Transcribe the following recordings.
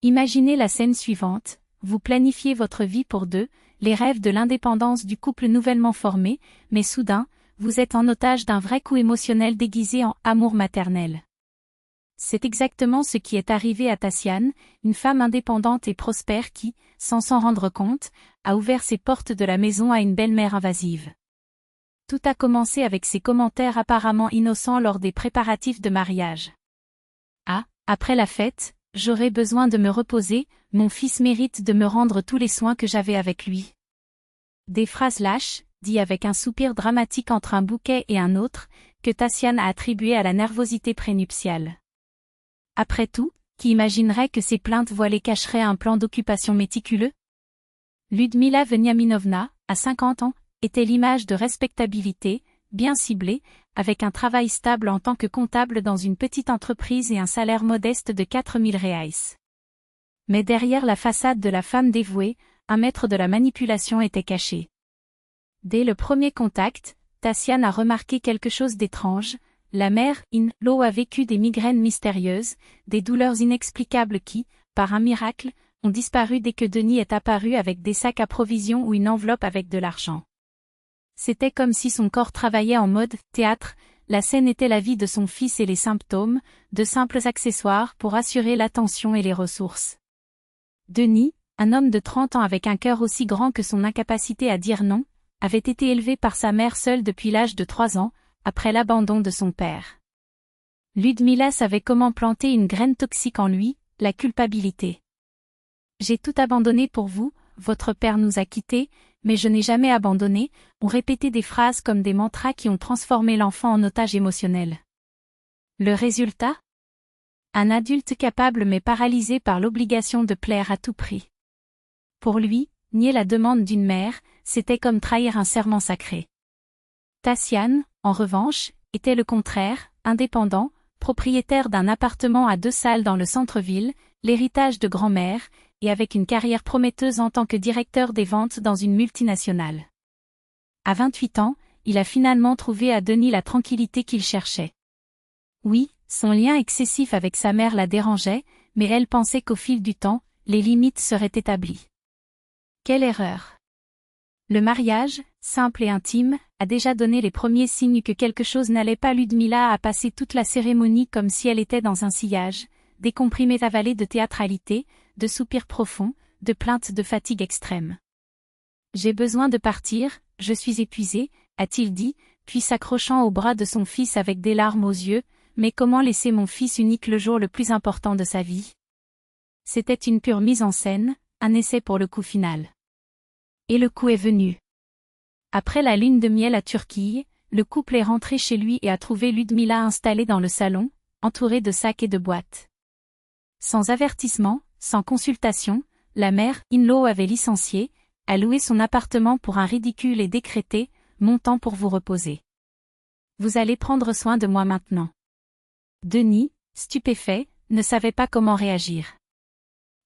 Imaginez la scène suivante, vous planifiez votre vie pour deux, les rêves de l'indépendance du couple nouvellement formé, mais soudain, vous êtes en otage d'un vrai coup émotionnel déguisé en amour maternel. C'est exactement ce qui est arrivé à Tassiane, une femme indépendante et prospère qui, sans s'en rendre compte, a ouvert ses portes de la maison à une belle-mère invasive. Tout a commencé avec ses commentaires apparemment innocents lors des préparatifs de mariage. Ah, après la fête, j'aurai besoin de me reposer, mon fils mérite de me rendre tous les soins que j'avais avec lui. Des phrases lâches, dit avec un soupir dramatique entre un bouquet et un autre, que Tassiane a attribué à la nervosité prénuptiale. Après tout, qui imaginerait que ces plaintes voilées cacheraient un plan d'occupation méticuleux? Ludmila Veniaminovna, à 50 ans, était l'image de respectabilité, bien ciblée, avec un travail stable en tant que comptable dans une petite entreprise et un salaire modeste de 4000 reais. Mais derrière la façade de la femme dévouée, un maître de la manipulation était caché. Dès le premier contact, Tassiane a remarqué quelque chose d'étrange. La mère, In-Law, a vécu des migraines mystérieuses, des douleurs inexplicables qui, par un miracle, ont disparu dès que Denis est apparu avec des sacs à provisions ou une enveloppe avec de l'argent. C'était comme si son corps travaillait en mode théâtre, la scène était la vie de son fils et les symptômes, de simples accessoires pour assurer l'attention et les ressources. Denis, un homme de 30 ans avec un cœur aussi grand que son incapacité à dire non, avait été élevé par sa mère seule depuis l'âge de 3 ans, après l'abandon de son père. Ludmila savait comment planter une graine toxique en lui, la culpabilité. J'ai tout abandonné pour vous, votre père nous a quittés, mais je n'ai jamais abandonné, ont répété des phrases comme des mantras qui ont transformé l'enfant en otage émotionnel. Le résultat? Un adulte capable mais paralysé par l'obligation de plaire à tout prix. Pour lui, nier la demande d'une mère, c'était comme trahir un serment sacré. Tassiane, en revanche, était le contraire, indépendant, propriétaire d'un appartement à 2 salles dans le centre-ville, l'héritage de grand-mère, et avec une carrière prometteuse en tant que directeur des ventes dans une multinationale. À 28 ans, il a finalement trouvé à Denis la tranquillité qu'il cherchait. Oui, son lien excessif avec sa mère la dérangeait, mais elle pensait qu'au fil du temps, les limites seraient établies. Quelle erreur! Le mariage, simple et intime, a déjà donné les premiers signes que quelque chose n'allait pas. Ludmila a passé toute la cérémonie comme si elle était dans un sillage, des comprimés avalés de théâtralité, de soupirs profonds, de plaintes de fatigue extrême. « J'ai besoin de partir, je suis épuisée », a-t-il dit, puis s'accrochant au bras de son fils avec des larmes aux yeux, mais comment laisser mon fils unique le jour le plus important de sa vie? C'était une pure mise en scène, un essai pour le coup final. Et le coup est venu. Après la lune de miel à Turquie, le couple est rentré chez lui et a trouvé Ludmila installée dans le salon, entourée de sacs et de boîtes. Sans avertissement, sans consultation, la mère, In-Law, avait licencié, a loué son appartement pour un ridicule et décrété « mon temps pour vous reposer. Vous allez prendre soin de moi maintenant. » Denis, stupéfait, ne savait pas comment réagir.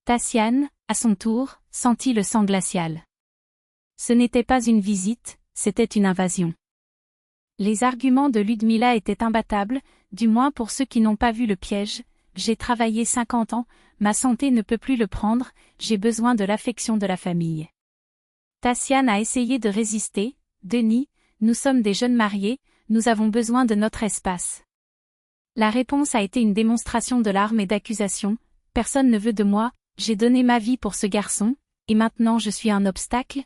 Tassiane, à son tour, sentit le sang glacial. Ce n'était pas une visite, c'était une invasion. Les arguments de Ludmila étaient imbattables, du moins pour ceux qui n'ont pas vu le piège. J'ai travaillé 50 ans, ma santé ne peut plus le prendre, j'ai besoin de l'affection de la famille. Tassiane a essayé de résister. Denis, nous sommes des jeunes mariés, nous avons besoin de notre espace. La réponse a été une démonstration de larmes et d'accusations. Personne ne veut de moi, j'ai donné ma vie pour ce garçon, et maintenant je suis un obstacle?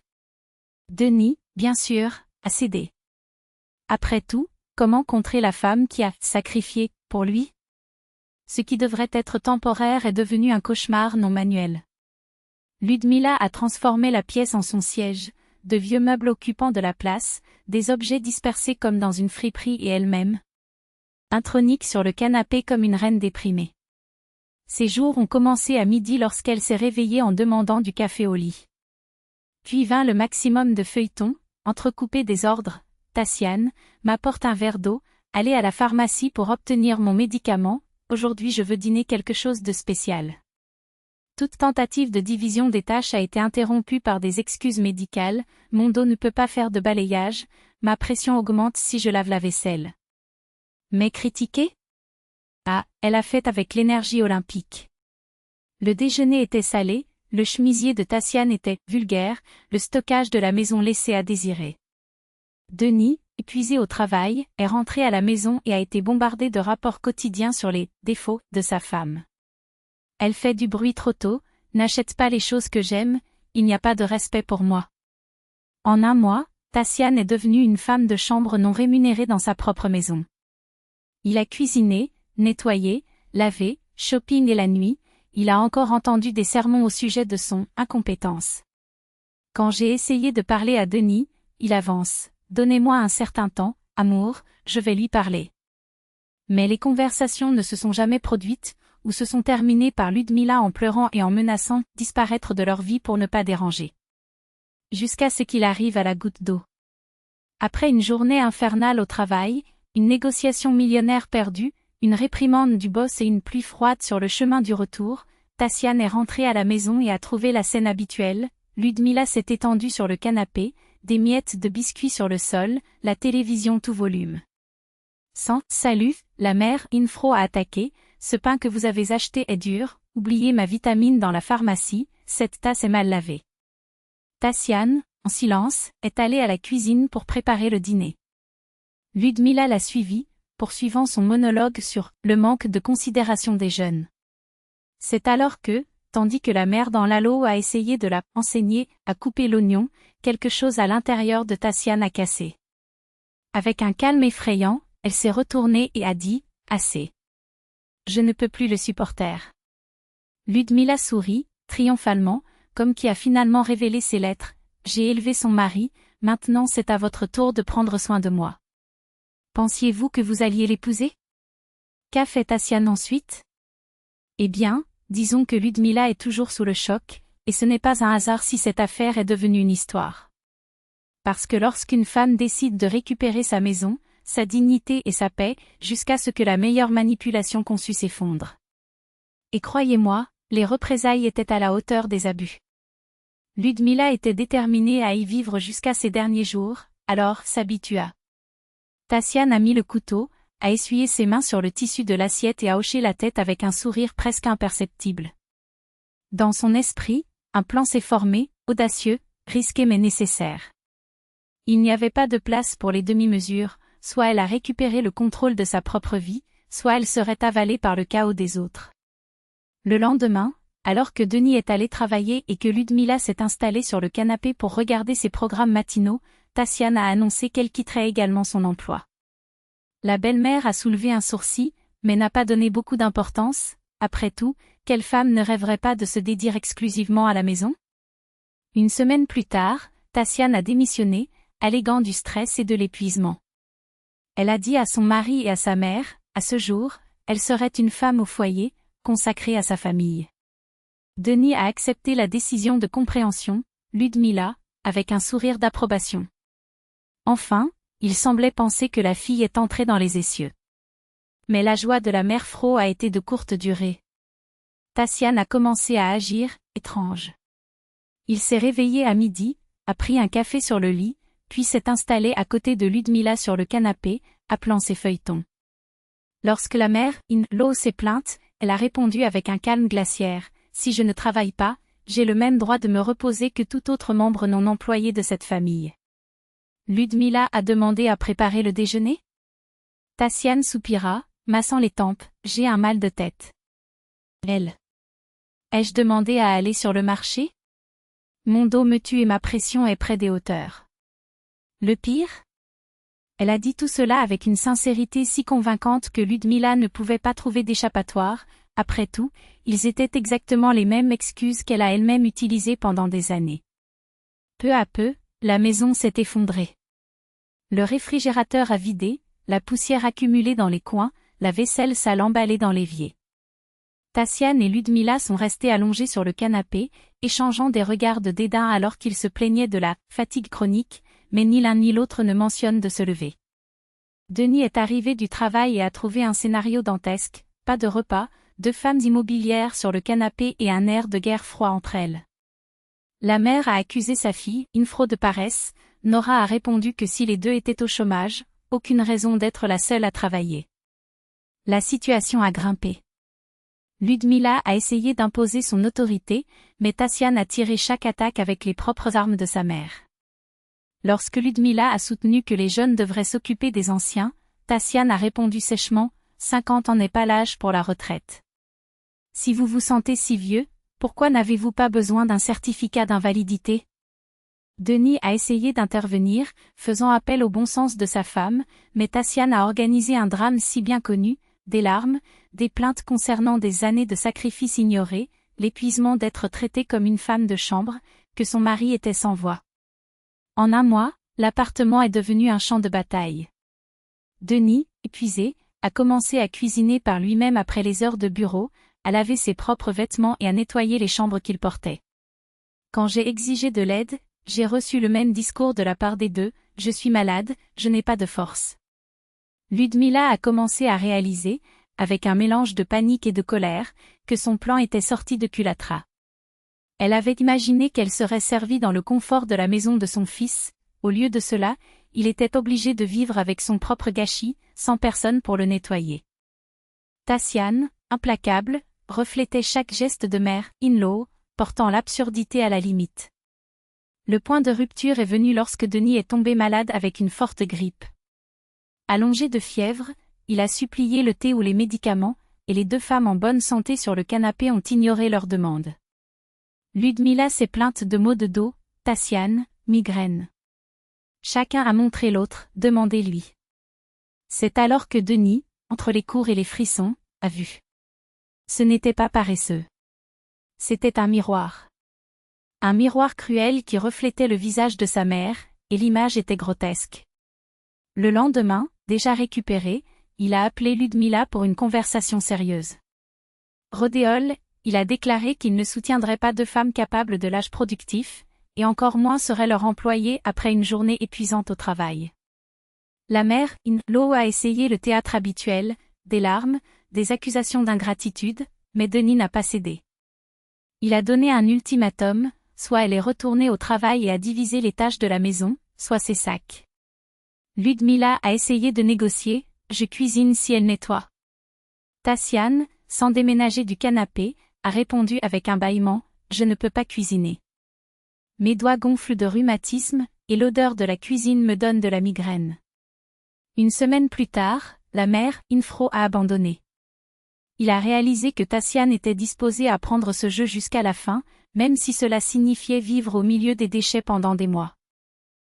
Denis, bien sûr, a cédé. Après tout, comment contrer la femme qui a sacrifié pour lui? Ce qui devrait être temporaire est devenu un cauchemar non manuel. Ludmila a transformé la pièce en son siège, de vieux meubles occupant de la place, des objets dispersés comme dans une friperie et elle-même intronique sur le canapé comme une reine déprimée. Ses jours ont commencé à midi lorsqu'elle s'est réveillée en demandant du café au lit. Puis vint le maximum de feuilletons, entrecoupés des ordres. Tassiane, m'apporte un verre d'eau, allez à la pharmacie pour obtenir mon médicament, aujourd'hui je veux dîner quelque chose de spécial. Toute tentative de division des tâches a été interrompue par des excuses médicales, mon dos ne peut pas faire de balayage, ma pression augmente si je lave la vaisselle. Mais critiquer? Ah, elle a fait avec l'énergie olympique. Le déjeuner était salé, le chemisier de Tatiane était vulgaire, le stockage de la maison laissait à désirer. Denis, épuisé au travail, est rentré à la maison et a été bombardé de rapports quotidiens sur les défauts de sa femme. Elle fait du bruit trop tôt, n'achète pas les choses que j'aime, il n'y a pas de respect pour moi. En un mois, Tatiane est devenue une femme de chambre non rémunérée dans sa propre maison. Il a cuisiné, nettoyé, lavé, shopping et la nuit, il a encore entendu des sermons au sujet de son incompétence. Quand j'ai essayé de parler à Denis, il avance. Donnez-moi un certain temps, amour, je vais lui parler. Mais les conversations ne se sont jamais produites, ou se sont terminées par Ludmila en pleurant et en menaçant disparaître de leur vie pour ne pas déranger. Jusqu'à ce qu'il arrive à la goutte d'eau. Après une journée infernale au travail, une négociation millionnaire perdue, une réprimande du boss et une pluie froide sur le chemin du retour, Tatiane est rentrée à la maison et a trouvé la scène habituelle. Ludmila s'est étendue sur le canapé, des miettes de biscuits sur le sol, la télévision tout volume. Salut, la mère Infro a attaqué, ce pain que vous avez acheté est dur, oubliez ma vitamine dans la pharmacie, cette tasse est mal lavée. Tatiane, en silence, est allée à la cuisine pour préparer le dîner. Ludmila l'a suivie, poursuivant son monologue sur le manque de considération des jeunes. C'est alors que, tandis que la mère dans l'halo a essayé de la enseigner à couper l'oignon, quelque chose à l'intérieur de Tatiane a cassé. Avec un calme effrayant, elle s'est retournée et a dit « Assez. Je ne peux plus le supporter. » Ludmila sourit, triomphalement, comme qui a finalement révélé ses lettres. « J'ai élevé son mari, maintenant c'est à votre tour de prendre soin de moi. » Pensiez-vous que vous alliez l'épouser? Qu'a fait Tatiane ensuite? Eh bien, disons que Ludmila est toujours sous le choc, et ce n'est pas un hasard si cette affaire est devenue une histoire. Parce que lorsqu'une femme décide de récupérer sa maison, sa dignité et sa paix, jusqu'à ce que la meilleure manipulation conçue s'effondre. Et croyez-moi, les représailles étaient à la hauteur des abus. Ludmila était déterminée à y vivre jusqu'à ses derniers jours, alors s'habitua. Tatiane a mis le couteau, a essuyé ses mains sur le tissu de l'assiette et a hoché la tête avec un sourire presque imperceptible. Dans son esprit, un plan s'est formé, audacieux, risqué mais nécessaire. Il n'y avait pas de place pour les demi-mesures, soit elle a récupéré le contrôle de sa propre vie, soit elle serait avalée par le chaos des autres. Le lendemain, alors que Denis est allé travailler et que Ludmila s'est installée sur le canapé pour regarder ses programmes matinaux, Tatiane a annoncé qu'elle quitterait également son emploi. La belle-mère a soulevé un sourcil, mais n'a pas donné beaucoup d'importance. Après tout, quelle femme ne rêverait pas de se dédier exclusivement à la maison? Une semaine plus tard, Tatiane a démissionné, alléguant du stress et de l'épuisement. Elle a dit à son mari et à sa mère, à ce jour, elle serait une femme au foyer, consacrée à sa famille. Denis a accepté la décision de compréhension, Ludmila, avec un sourire d'approbation. Enfin, il semblait penser que la fille est entrée dans les essieux. Mais la joie de la mère Fro a été de courte durée. Tatiane a commencé à agir, étrange. Il s'est réveillé à midi, a pris un café sur le lit, puis s'est installé à côté de Ludmila sur le canapé, appelant ses feuilletons. Lorsque la mère in-law s'est plainte, elle a répondu avec un calme glaciaire. « Si je ne travaille pas, j'ai le même droit de me reposer que tout autre membre non employé de cette famille. » Ludmila a demandé à préparer le déjeuner? Tatiane soupira, massant les tempes, « J'ai un mal de tête. » Elle. Ai-je demandé à aller sur le marché? Mon dos me tue et ma pression est près des hauteurs. Le pire? Elle a dit tout cela avec une sincérité si convaincante que Ludmila ne pouvait pas trouver d'échappatoire. Après tout, ils étaient exactement les mêmes excuses qu'elle a elle-même utilisées pendant des années. Peu à peu, la maison s'est effondrée. Le réfrigérateur a vidé, la poussière accumulée dans les coins, la vaisselle sale emballée dans l'évier. Tatiane et Ludmila sont restés allongés sur le canapé, échangeant des regards de dédain alors qu'ils se plaignaient de la fatigue chronique, mais ni l'un ni l'autre ne mentionne de se lever. Denis est arrivé du travail et a trouvé un scénario dantesque, pas de repas, 2 femmes immobilières sur le canapé et un air de guerre froid entre elles. La mère a accusé sa fille, Infro, de paresse. Nora a répondu que si les deux étaient au chômage, aucune raison d'être la seule à travailler. La situation a grimpé. Ludmila a essayé d'imposer son autorité, mais Tassiane a tiré chaque attaque avec les propres armes de sa mère. Lorsque Ludmila a soutenu que les jeunes devraient s'occuper des anciens, Tassiane a répondu sèchement, 50 ans n'est pas l'âge pour la retraite. Si vous vous sentez si vieux, pourquoi n'avez-vous pas besoin d'un certificat d'invalidité? Denis a essayé d'intervenir, faisant appel au bon sens de sa femme, mais Tassiane a organisé un drame si bien connu, des larmes, des plaintes concernant des années de sacrifices ignorés, l'épuisement d'être traitée comme une femme de chambre, que son mari était sans voix. En un mois, l'appartement est devenu un champ de bataille. Denis, épuisé, a commencé à cuisiner par lui-même après les heures de bureau, à laver ses propres vêtements et à nettoyer les chambres qu'il portait. Quand j'ai exigé de l'aide, j'ai reçu le même discours de la part des deux, je suis malade, je n'ai pas de force. Ludmila a commencé à réaliser, avec un mélange de panique et de colère, que son plan était sorti de culatra. Elle avait imaginé qu'elle serait servie dans le confort de la maison de son fils, au lieu de cela, il était obligé de vivre avec son propre gâchis, sans personne pour le nettoyer. Tassiane, implacable, reflétait chaque geste de mère, in-law, portant l'absurdité à la limite. Le point de rupture est venu lorsque Denis est tombé malade avec une forte grippe. Allongé de fièvre, il a supplié le thé ou les médicaments, et les deux femmes en bonne santé sur le canapé ont ignoré leur demande. Ludmila s'est plainte de maux de dos, Tassiane, migraine. Chacun a montré l'autre, demandez-lui. C'est alors que Denis, entre les cours et les frissons, a vu. Ce n'était pas paresseux. C'était un miroir. Un miroir cruel qui reflétait le visage de sa mère, et l'image était grotesque. Le lendemain, déjà récupéré, il a appelé Ludmila pour une conversation sérieuse. Rodéole, il a déclaré qu'il ne soutiendrait pas deux femmes capables de l'âge productif, et encore moins serait leur employé après une journée épuisante au travail. La mère, in-law, a essayé le théâtre habituel, des larmes, des accusations d'ingratitude, mais Denis n'a pas cédé. Il a donné un ultimatum, soit elle est retournée au travail et a divisé les tâches de la maison, soit ses sacs. Ludmila a essayé de négocier, je cuisine si elle nettoie. Tassiane, sans déménager du canapé, a répondu avec un bâillement, je ne peux pas cuisiner. Mes doigts gonflent de rhumatisme, et l'odeur de la cuisine me donne de la migraine. Une semaine plus tard, la mère, Infro, a abandonné. Il a réalisé que Tassiane était disposée à prendre ce jeu jusqu'à la fin, même si cela signifiait vivre au milieu des déchets pendant des mois.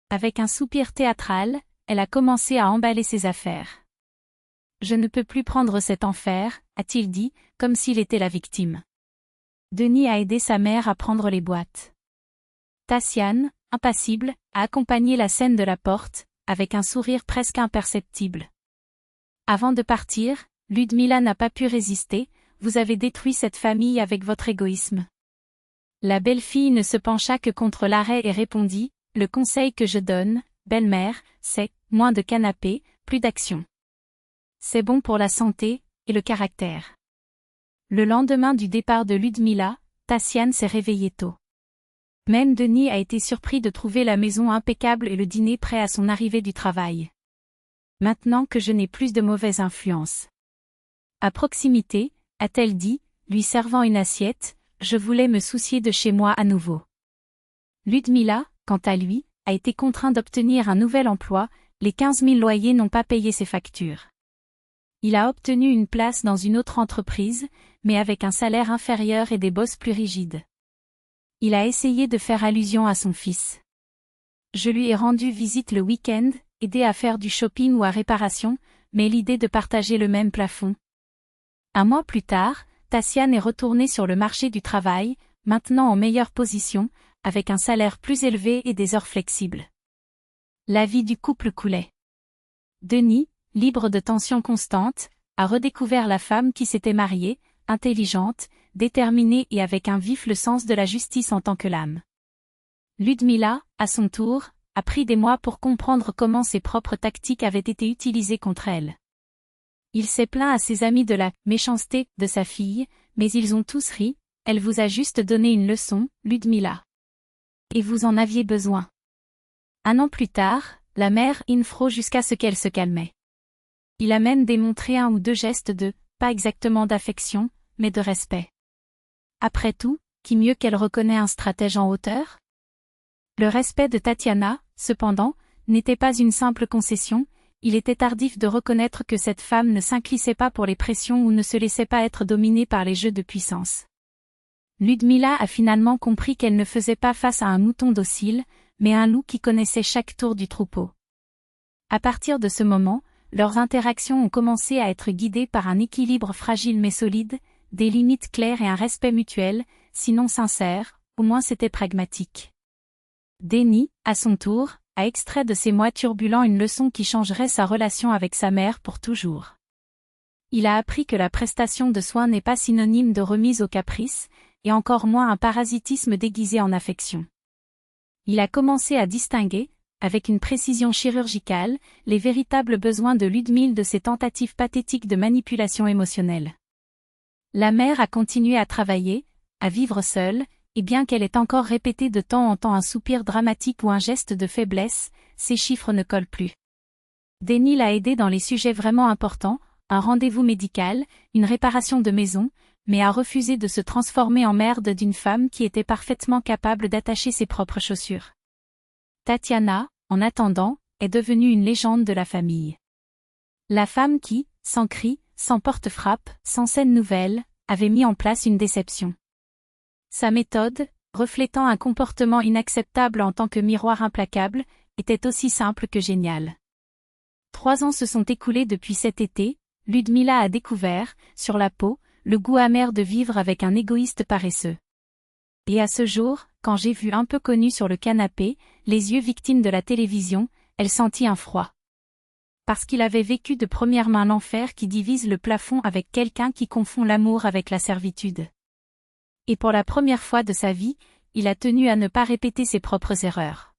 Avec un soupir théâtral, elle a commencé à emballer ses affaires. Je ne peux plus prendre cet enfer, a-t-il dit, comme s'il était la victime. Denis a aidé sa mère à prendre les boîtes. Tassiane, impassible, a accompagné la scène de la porte, avec un sourire presque imperceptible. Avant de partir, Ludmila n'a pas pu résister, vous avez détruit cette famille avec votre égoïsme. La belle-fille ne se pencha que contre l'arrêt et répondit, le conseil que je donne, belle-mère, c'est, moins de canapé, plus d'action. C'est bon pour la santé, et le caractère. Le lendemain du départ de Ludmila, Tassiane s'est réveillée tôt. Même Denis a été surpris de trouver la maison impeccable et le dîner prêt à son arrivée du travail. Maintenant que je n'ai plus de mauvaise influence. À proximité, a-t-elle dit, lui servant une assiette, je voulais me soucier de chez moi à nouveau. Ludmila, quant à lui, a été contraint d'obtenir un nouvel emploi, les 15 000 loyers n'ont pas payé ses factures. Il a obtenu une place dans une autre entreprise, mais avec un salaire inférieur et des boss plus rigides. Il a essayé de faire allusion à son fils. Je lui ai rendu visite le week-end, aidé à faire du shopping ou à réparation, mais l'idée de partager le même plafond. Un mois plus tard, Tassiane est retournée sur le marché du travail, maintenant en meilleure position, avec un salaire plus élevé et des heures flexibles. La vie du couple coulait. Denis, libre de tensions constantes, a redécouvert la femme qui s'était mariée, intelligente, déterminée et avec un vif le sens de la justice en tant que lame. Ludmila, à son tour, a pris des mois pour comprendre comment ses propres tactiques avaient été utilisées contre elle. Il s'est plaint à ses amis de la méchanceté de sa fille, mais ils ont tous ri, elle vous a juste donné une leçon, Ludmila. Et vous en aviez besoin. Un an plus tard, la mère Infro jusqu'à ce qu'elle se calmait. Il a même démontré un ou deux gestes de, pas exactement d'affection, mais de respect. Après tout, qui mieux qu'elle reconnaît un stratège en hauteur? Le respect de Tatiana, cependant, n'était pas une simple concession, il était tardif de reconnaître que cette femme ne s'inclissait pas pour les pressions ou ne se laissait pas être dominée par les jeux de puissance. Ludmila a finalement compris qu'elle ne faisait pas face à un mouton docile, mais à un loup qui connaissait chaque tour du troupeau. À partir de ce moment, leurs interactions ont commencé à être guidées par un équilibre fragile mais solide, des limites claires et un respect mutuel, sinon sincère, au moins c'était pragmatique. Denny, à son tour, a extrait de ces mois turbulents une leçon qui changerait sa relation avec sa mère pour toujours. Il a appris que la prestation de soins n'est pas synonyme de remise au caprice, et encore moins un parasitisme déguisé en affection. Il a commencé à distinguer, avec une précision chirurgicale, les véritables besoins de Ludmile de ses tentatives pathétiques de manipulation émotionnelle. La mère a continué à travailler, à vivre seule, et bien qu'elle ait encore répété de temps en temps un soupir dramatique ou un geste de faiblesse, ces chiffres ne collent plus. Denny l'a aidé dans les sujets vraiment importants, un rendez-vous médical, une réparation de maison, mais a refusé de se transformer en mère d'une femme qui était parfaitement capable d'attacher ses propres chaussures. Tatiana, en attendant, est devenue une légende de la famille. La femme qui, sans cri, sans porte-frappe, sans scène nouvelle, avait mis en place une déception. Sa méthode, reflétant un comportement inacceptable en tant que miroir implacable, était aussi simple que géniale. 3 ans se sont écoulés depuis cet été, Ludmila a découvert, sur la peau, le goût amer de vivre avec un égoïste paresseux. Et à ce jour, quand j'ai vu un peu connu sur le canapé, les yeux victimes de la télévision, elle sentit un froid. Parce qu'il avait vécu de première main l'enfer qui divise le plafond avec quelqu'un qui confond l'amour avec la servitude. Et pour la première fois de sa vie, il a tenu à ne pas répéter ses propres erreurs.